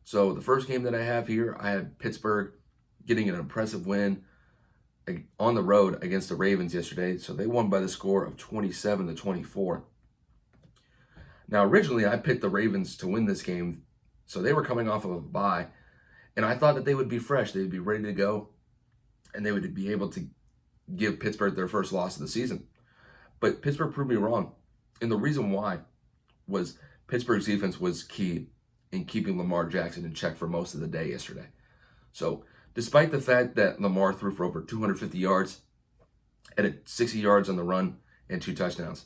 So the first game that I have here, I had Pittsburgh getting an impressive win on the road against the Ravens yesterday. So they won by the score of 27-24. Now, originally, I picked the Ravens to win this game. So they were coming off of a bye. And I thought that they would be fresh. They would be ready to go. And they would be able to give Pittsburgh their first loss of the season. But Pittsburgh proved me wrong. And the reason why was Pittsburgh's defense was key in keeping Lamar Jackson in check for most of the day yesterday. So despite the fact that Lamar threw for over 250 yards, added 60 yards on the run, and 2 touchdowns,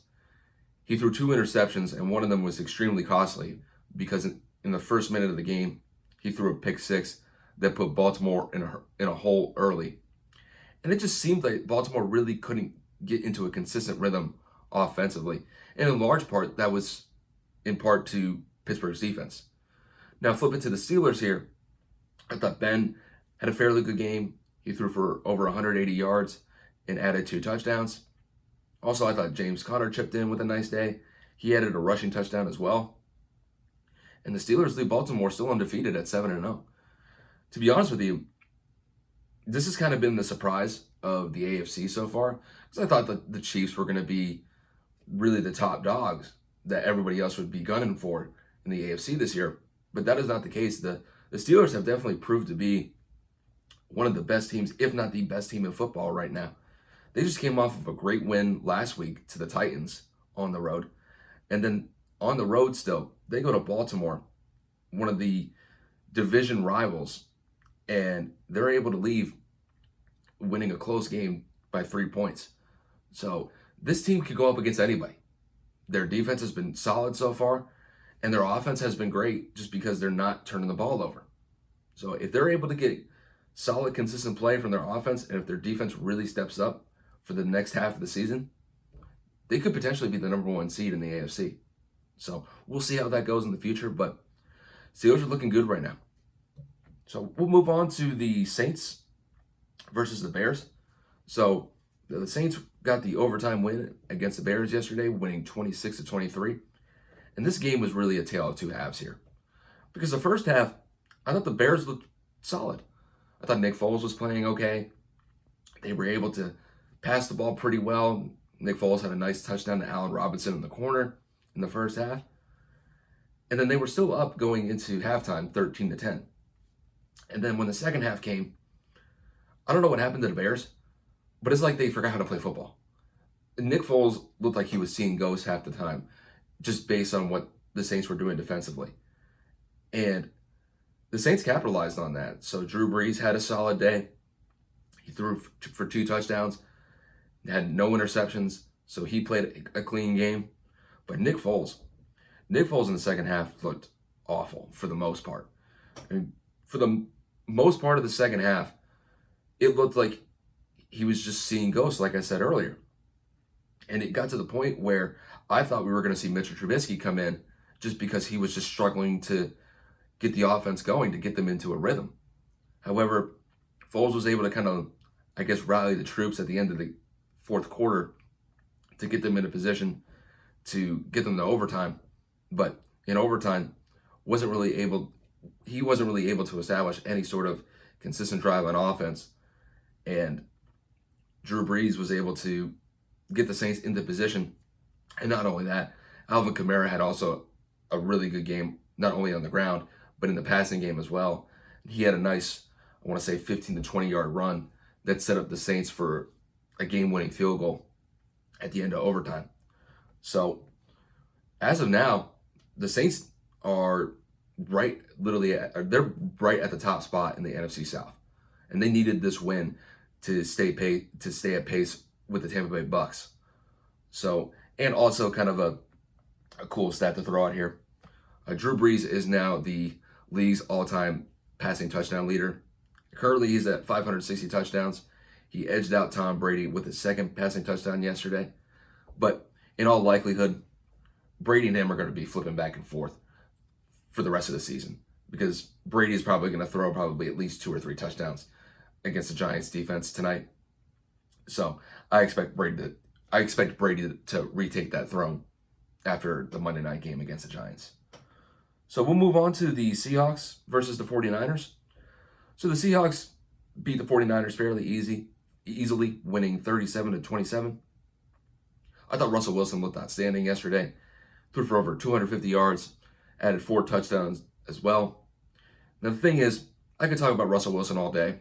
he threw 2 interceptions, and one of them was extremely costly because in the first minute of the game, he threw a pick six that put Baltimore in a hole early. And it just seemed like Baltimore really couldn't get into a consistent rhythm offensively. And in large part, that was in part to Pittsburgh's defense. Now, flipping to the Steelers here, I thought Ben had a fairly good game. He threw for over 180 yards and added 2 touchdowns. Also, I thought James Conner chipped in with a nice day. He added a rushing touchdown as well. And the Steelers leave Baltimore still undefeated at 7-0. To be honest with you, this has kind of been the surprise of the AFC so far, because I thought that the Chiefs were going to be really the top dogs that everybody else would be gunning for in the AFC this year. But that is not the case. The Steelers have definitely proved to be one of the best teams, if not the best team in football right now. They just came off of a great win last week to the Titans on the road. And then on the road still, they go to Baltimore, one of the division rivals, and they're able to leave winning a close game by 3 points. So this team could go up against anybody. Their defense has been solid so far, and their offense has been great just because they're not turning the ball over. So if they're able to get solid, consistent play from their offense, and if their defense really steps up for the next half of the season, they could potentially be the number 1 seed in the AFC. So we'll see how that goes in the future, but Steelers are looking good right now. So we'll move on to the Saints versus the Bears. So the Saints got the overtime win against the Bears yesterday, winning 26-23. And this game was really a tale of 2 halves here. Because the first half, I thought the Bears looked solid. I thought Nick Foles was playing okay. They were able to pass the ball pretty well. Nick Foles had a nice touchdown to Allen Robinson in the corner in the first half. And then they were still up going into halftime, 13-10. And then when the second half came, I don't know what happened to the Bears, but it's like they forgot how to play football. Nick Foles looked like he was seeing ghosts half the time, just based on what the Saints were doing defensively. And the Saints capitalized on that. So Drew Brees had a solid day. He threw for 2 touchdowns, had no interceptions, so he played a clean game. But Nick Foles in the second half looked awful for the most part. I mean, for the most part of the second half, it looked like he was just seeing ghosts, like I said earlier. And it got to the point where I thought we were going to see Mitchell Trubisky come in just because he was just struggling to get the offense going, to get them into a rhythm. However, Foles was able to kind of, I guess, rally the troops at the end of the fourth quarter to get them in a position to get them to overtime. But in overtime, he wasn't really able to establish any sort of consistent drive on offense. And Drew Brees was able to get the Saints into position. And not only that, Alvin Kamara had also a really good game, not only on the ground, but in the passing game as well. He had a nice, I want to say, 15 to 20 yard run that set up the Saints for a game-winning field goal at the end of overtime. So as of now, the Saints are they're right at the top spot in the NFC South. And they needed this win to stay at pace with the Tampa Bay Bucks. So, and also kind of a cool stat to throw out here. Drew Brees is now the league's all-time passing touchdown leader. Currently, he's at 560 touchdowns. He edged out Tom Brady with his second passing touchdown yesterday. But in all likelihood, Brady and him are going to be flipping back and forth for the rest of the season, because Brady is probably going to throw probably at least 2 or 3 touchdowns against the Giants defense tonight. So I expect Brady to retake that throne after the Monday night game against the Giants. So we'll move on to the Seahawks versus the 49ers. So the Seahawks beat the 49ers fairly easily, winning 37-27. I thought Russell Wilson looked outstanding yesterday. Threw for over 250 yards, added 4 touchdowns as well. Now the thing is, I could talk about Russell Wilson all day.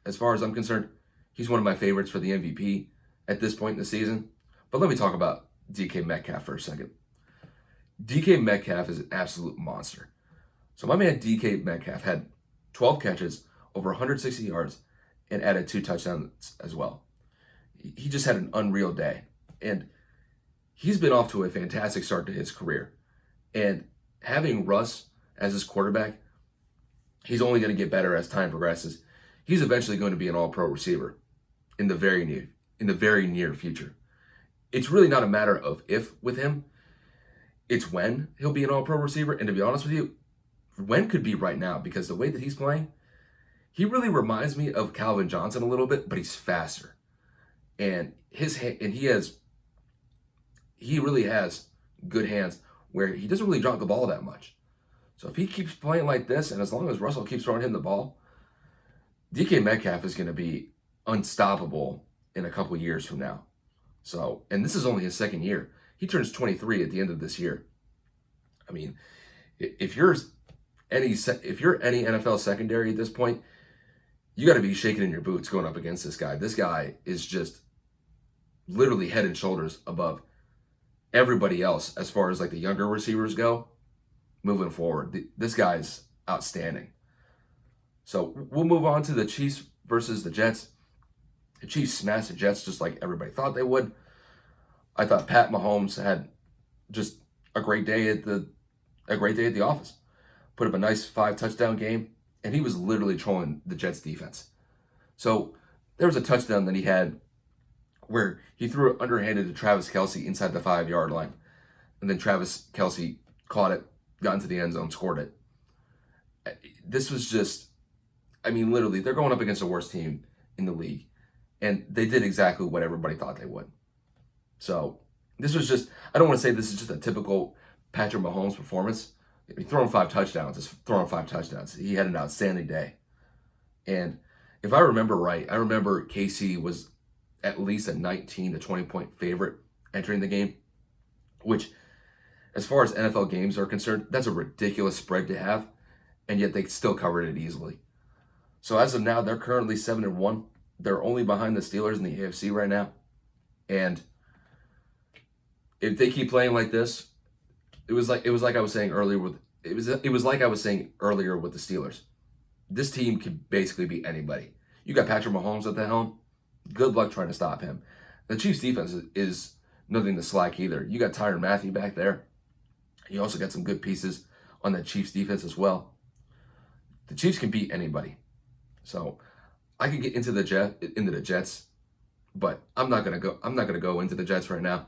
As far as I'm concerned, he's one of my favorites for the MVP at this point in the season. But let me talk about DK Metcalf for a second. DK Metcalf is an absolute monster. So my man DK Metcalf had 12 catches, over 160 yards, and added 2 touchdowns as well. He just had an unreal day. And he's been off to a fantastic start to his career. And having Russ as his quarterback, he's only going to get better as time progresses. He's eventually going to be an all-pro receiver in the very near future. It's really not a matter of if with him. It's when he'll be an all-pro receiver. And to be honest with you, when could be right now, because the way that he's playing, he really reminds me of Calvin Johnson a little bit, but he's faster. And he really has good hands where he doesn't really drop the ball that much. So if he keeps playing like this, and as long as Russell keeps throwing him the ball, DK Metcalf is going to be unstoppable in a couple years from now. So, and this is only his second year. He turns 23 at the end of this year. I mean, if you're any NFL secondary at this point, you got to be shaking in your boots going up against this guy. This guy is just literally head and shoulders above everybody else as far as like the younger receivers go moving forward. This guy's outstanding. So we'll move on to the Chiefs versus the Jets. The Chiefs smashed the Jets just like everybody thought they would. I thought Pat Mahomes had just a great day at the office. Put up a nice 5 touchdown game, and he was literally trolling the Jets defense. So there was a touchdown that he had where he threw it underhanded to Travis Kelce inside the 5-yard line. And then Travis Kelce caught it, got into the end zone, scored it. This was just, I mean, literally, they're going up against the worst team in the league. And they did exactly what everybody thought they would. So this was just, I don't want to say this is just a typical Patrick Mahomes performance. Throwing 5 touchdowns is throwing 5 touchdowns. He had an outstanding day. And if I remember right, I remember KC was at least a 19 to 20 point favorite entering the game, which as far as NFL games are concerned, that's a ridiculous spread to have, and yet they still covered it easily. So as of now, they're currently 7-1. They're only behind the Steelers in the AFC right now. And if they keep playing like this, it was like I was saying earlier with the Steelers. This team could basically be anybody. You got Patrick Mahomes at the helm. Good luck trying to stop him. The Chiefs defense is nothing to slack either. You got Tyrann Mathieu back there. You also got some good pieces on the Chiefs defense as well. The Chiefs can beat anybody. So I could get into the Jets, but I'm not gonna go into the Jets right now.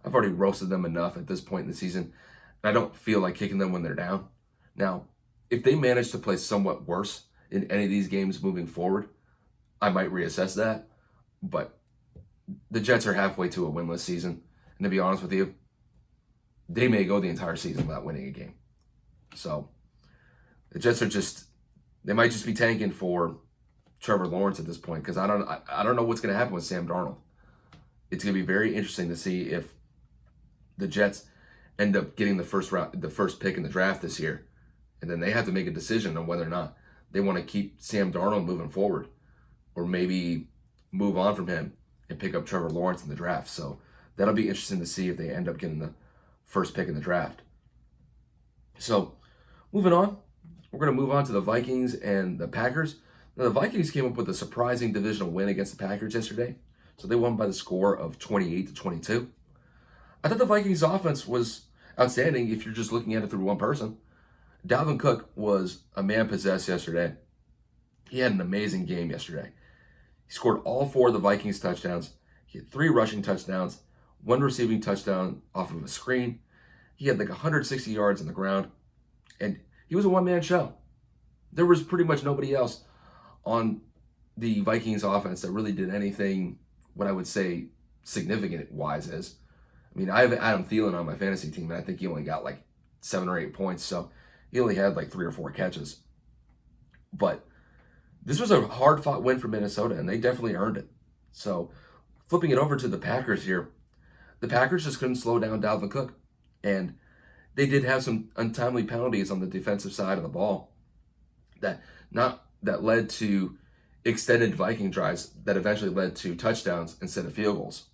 I've already roasted them enough at this point in the season, and I don't feel like kicking them when they're down. Now, if they manage to play somewhat worse in any of these games moving forward, I might reassess that. But the Jets are halfway to a winless season, and to be honest with you, they may go the entire season without winning a game. So the Jets they might just be tanking for Trevor Lawrence at this point, because I don't know what's going to happen with Sam Darnold. It's going to be very interesting to see if the Jets end up getting the first pick in the draft this year, and then they have to make a decision on whether or not they want to keep Sam Darnold moving forward, or maybe move on from him and pick up Trevor Lawrence in the draft. So that'll be interesting to see if they end up getting the first pick in the draft. So moving on, we're going to move on to the Vikings and the Packers. Now, the Vikings came up with a surprising divisional win against the Packers yesterday. So they won by the score of 28-22. I thought the Vikings offense was outstanding if you're just looking at it through one person. Dalvin Cook was a man possessed yesterday. He had an amazing game yesterday. He scored all 4 of the Vikings touchdowns. He had 3 rushing touchdowns, 1 receiving touchdown off of a screen. He had like 160 yards on the ground. And he was a one-man show. There was pretty much nobody else on the Vikings offense that really did anything, what I would say, significant-wise is. I mean, I have Adam Thielen on my fantasy team, and I think he only got like 7 or 8 points. So he only had like 3 or 4 catches. But this was a hard fought win for Minnesota, and they definitely earned it. So flipping it over to the Packers here, the Packers just couldn't slow down Dalvin Cook. And they did have some untimely penalties on the defensive side of the ball that led to extended Viking drives that eventually led to touchdowns instead of field goals.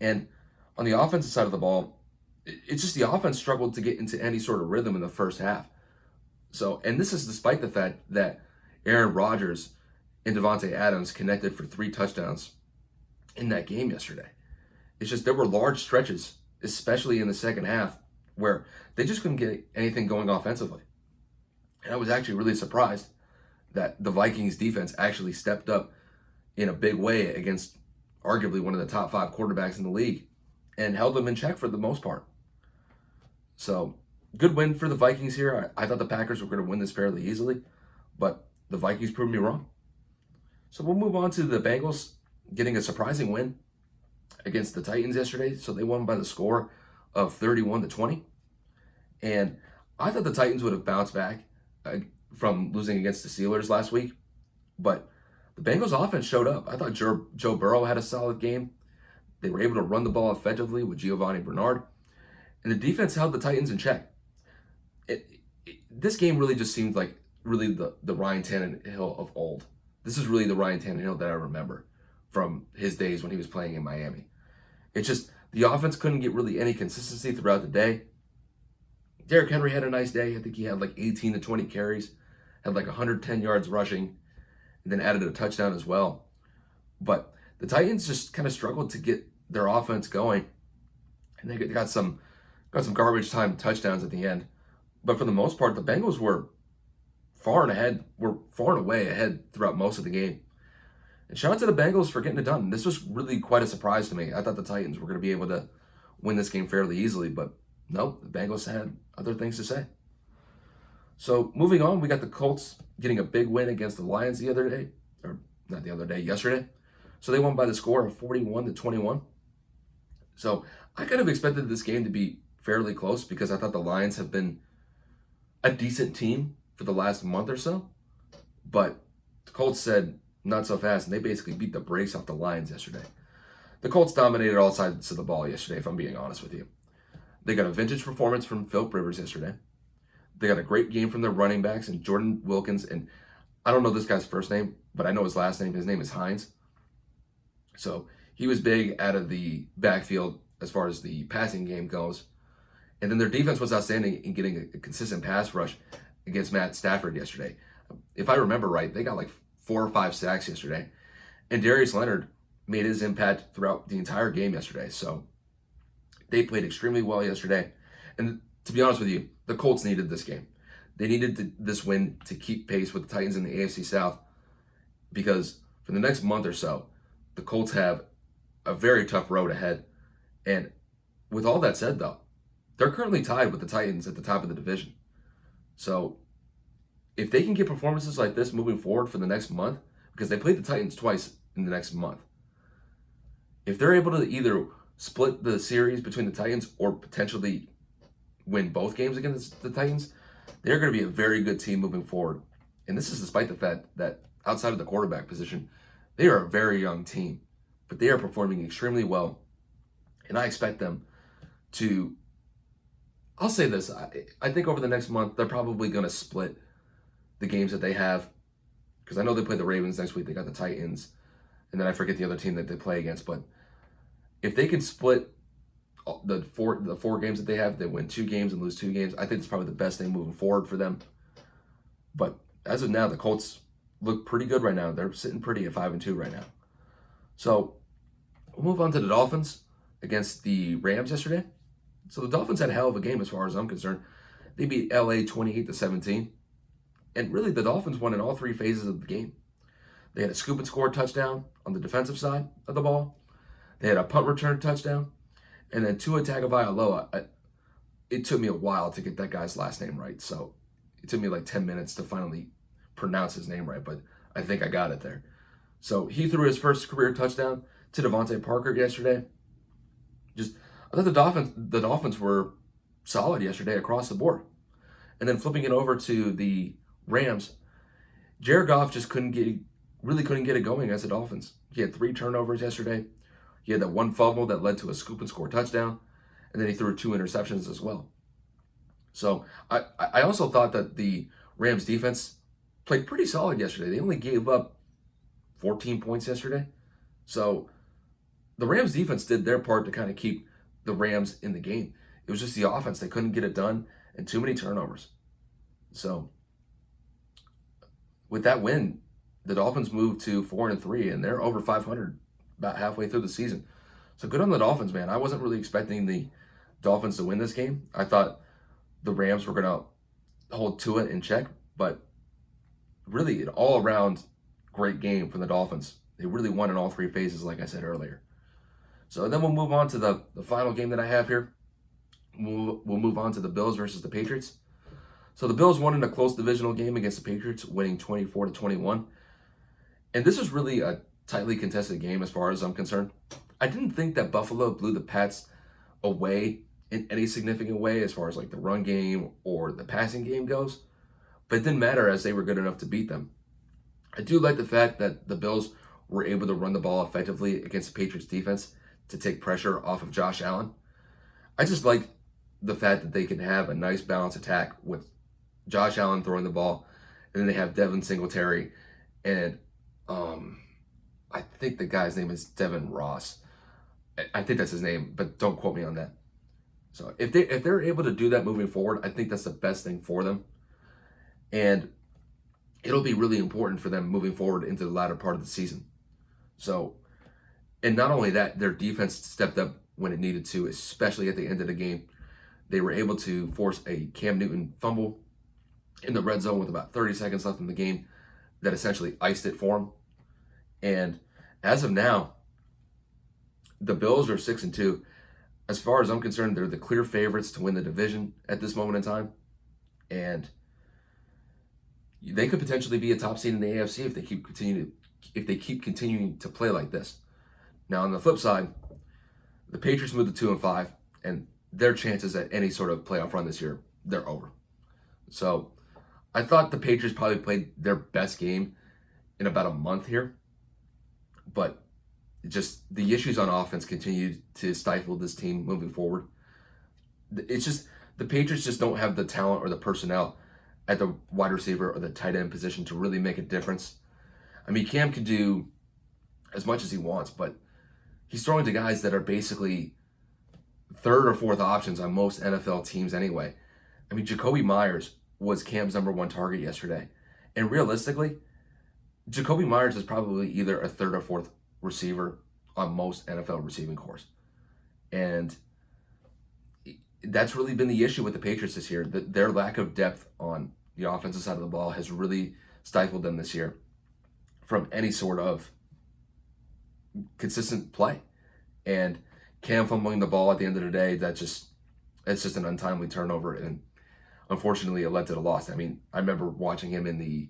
And on the offensive side of the ball, it's just the offense struggled to get into any sort of rhythm in the first half. So, and this is despite the fact that Aaron Rodgers and Devontae Adams connected for 3 touchdowns in that game yesterday. It's just there were large stretches, especially in the second half, where they just couldn't get anything going offensively. And I was actually really surprised that the Vikings defense actually stepped up in a big way against arguably one of the top 5 quarterbacks in the league and held them in check for the most part. So, good win for the Vikings here. I thought the Packers were going to win this fairly easily, but the Vikings proved me wrong. So we'll move on to the Bengals getting a surprising win against the Titans yesterday. So they won by the score of 31-20. And I thought the Titans would have bounced back from losing against the Steelers last week. But the Bengals offense showed up. I thought Joe Burrow had a solid game. They were able to run the ball effectively with Giovanni Bernard. And the defense held the Titans in check. This game really just seemed like really the Ryan Tannehill of old. This is really the Ryan Tannehill that I remember from his days when he was playing in Miami. It's just the offense couldn't get really any consistency throughout the day. Derrick Henry had a nice day. I think he had like 18 to 20 carries, had like 110 yards rushing, and then added a touchdown as well. But the Titans just kind of struggled to get their offense going, and they got some garbage time touchdowns at the end. But for the most part, the Bengals were far and away ahead throughout most of the game. And shout out to the Bengals for getting it done. This was really quite a surprise to me. I thought the Titans were going to be able to win this game fairly easily, but no, the Bengals had other things to say. So moving on, we got the Colts getting a big win against the Lions yesterday. So they won by the score of 41-21. So I kind of expected this game to be fairly close because I thought the Lions have been a decent team for the last month or so. But the Colts said, not so fast, and they basically beat the brakes off the Lions yesterday. The Colts dominated all sides of the ball yesterday, if I'm being honest with you. They got a vintage performance from Philip Rivers yesterday. They got a great game from their running backs and Jordan Wilkins, and I don't know this guy's first name, but I know his last name. His name is Hines. So he was big out of the backfield as far as the passing game goes. And then their defense was outstanding in getting a consistent pass rush against Matt Stafford yesterday. If I remember right, they got like 4 or 5 sacks yesterday. And Darius Leonard made his impact throughout the entire game yesterday. So they played extremely well yesterday. And to be honest with you, the Colts needed this game. They needed this win to keep pace with the Titans in the AFC South, because for the next month or so, the Colts have a very tough road ahead. And with all that said, though, they're currently tied with the Titans at the top of the division. So if they can get performances like this moving forward for the next month, because they played the Titans twice in the next month, if they're able to either split the series between the Titans or potentially win both games against the Titans, they're going to be a very good team moving forward. And this is despite the fact that outside of the quarterback position, they are a very young team, but they are performing extremely well. And I expect them to, I'll say this, I think over the next month, they're probably going to split the games that they have, because I know they play the Ravens next week. They got the Titans, and then I forget the other team that they play against. But if they can split the four games that they have, they win 2 games and lose 2 games, I think it's probably the best thing moving forward for them. But as of now, the Colts look pretty good right now. They're sitting pretty at 5-2 right now. So we'll move on to the Dolphins against the Rams yesterday. So the Dolphins had a hell of a game as far as I'm concerned. They beat LA 28-17. And really, the Dolphins won in all 3 phases of the game. They had a scoop and score touchdown on the defensive side of the ball. They had a punt return touchdown. And then Tua Tagovailoa, it took me a while to get that guy's last name right. So it took me like 10 minutes to finally pronounce his name right, but I think I got it there. So he threw his first career touchdown to Devontae Parker yesterday. I thought the Dolphins were solid yesterday across the board. And then flipping it over to the Rams, Jared Goff just really couldn't get it going as the Dolphins. He had 3 turnovers yesterday. He had that 1 fumble that led to a scoop and score touchdown, and then he threw 2 interceptions as well. So I also thought that the Rams defense played pretty solid yesterday. They only gave up 14 points yesterday. So the Rams defense did their part to kind of keep the Rams in the game. It was just the offense. They couldn't get it done and too many turnovers. So with that win, the Dolphins moved to 4-3, and they're over 500 about halfway through the season. So good on the Dolphins, man. I wasn't really expecting the Dolphins to win this game. I thought the Rams were going to hold Tua in check, but really an all-around great game from the Dolphins. They really won in all 3 phases, like I said earlier. So then we'll move on to the final game that I have here. We'll move on to the Bills versus the Patriots. So the Bills won in a close divisional game against the Patriots, winning 24-21. And this was really a tightly contested game as far as I'm concerned. I didn't think that Buffalo blew the Pats away in any significant way as far as like the run game or the passing game goes. But it didn't matter as they were good enough to beat them. I do like the fact that the Bills were able to run the ball effectively against the Patriots defense to take pressure off of Josh Allen. I just like the fact that they can have a nice balanced attack with Josh Allen throwing the ball, and then they have Devin Singletary, and I think the guy's name is Devin Ross. I think that's his name, but don't quote me on that. So if they're able to do that moving forward, I think that's the best thing for them, and it'll be really important for them moving forward into the latter part of the season. So, and not only that, their defense stepped up when it needed to, especially at the end of the game. They were able to force a Cam Newton fumble in the red zone with about 30 seconds left in the game that essentially iced it for them. And as of now, the Bills are 6-2. As far as I'm concerned, they're the clear favorites to win the division at this moment in time. And they could potentially be a top seed in the AFC if they keep continuing to play like this. Now, on the flip side, the Patriots moved to 2-5, and their chances at any sort of playoff run this year, they're over. So I thought the Patriots probably played their best game in about a month here, but just the issues on offense continue to stifle this team moving forward. It's just the Patriots just don't have the talent or the personnel at the wide receiver or the tight end position to really make a difference. I mean, Cam can do as much as he wants, but he's throwing to guys that are basically 3rd or 4th options on most NFL teams anyway. I mean, Jacoby Myers was Cam's #1 target yesterday. And realistically, Jacoby Myers is probably either a 3rd or 4th receiver on most NFL receiving corps. And that's really been the issue with the Patriots this year. Their lack of depth on the offensive side of the ball has really stifled them this year from any sort of consistent play. And Cam fumbling the ball at the end of the day, it's just an untimely turnover, and unfortunately it led to the loss. I mean, I remember watching him in the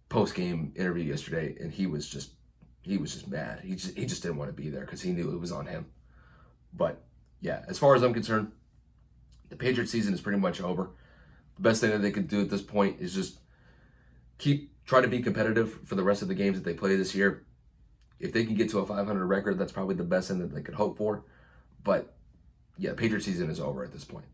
post-game interview yesterday, and he was just mad. He just didn't want to be there because he knew it was on him. But yeah, as far as I'm concerned, the Patriots season is pretty much over. The best thing that they could do at this point is just try to be competitive for the rest of the games that they play this year. If they can get to a 500 record, that's probably the best thing that they could hope for. But yeah, Patriots season is over at this point.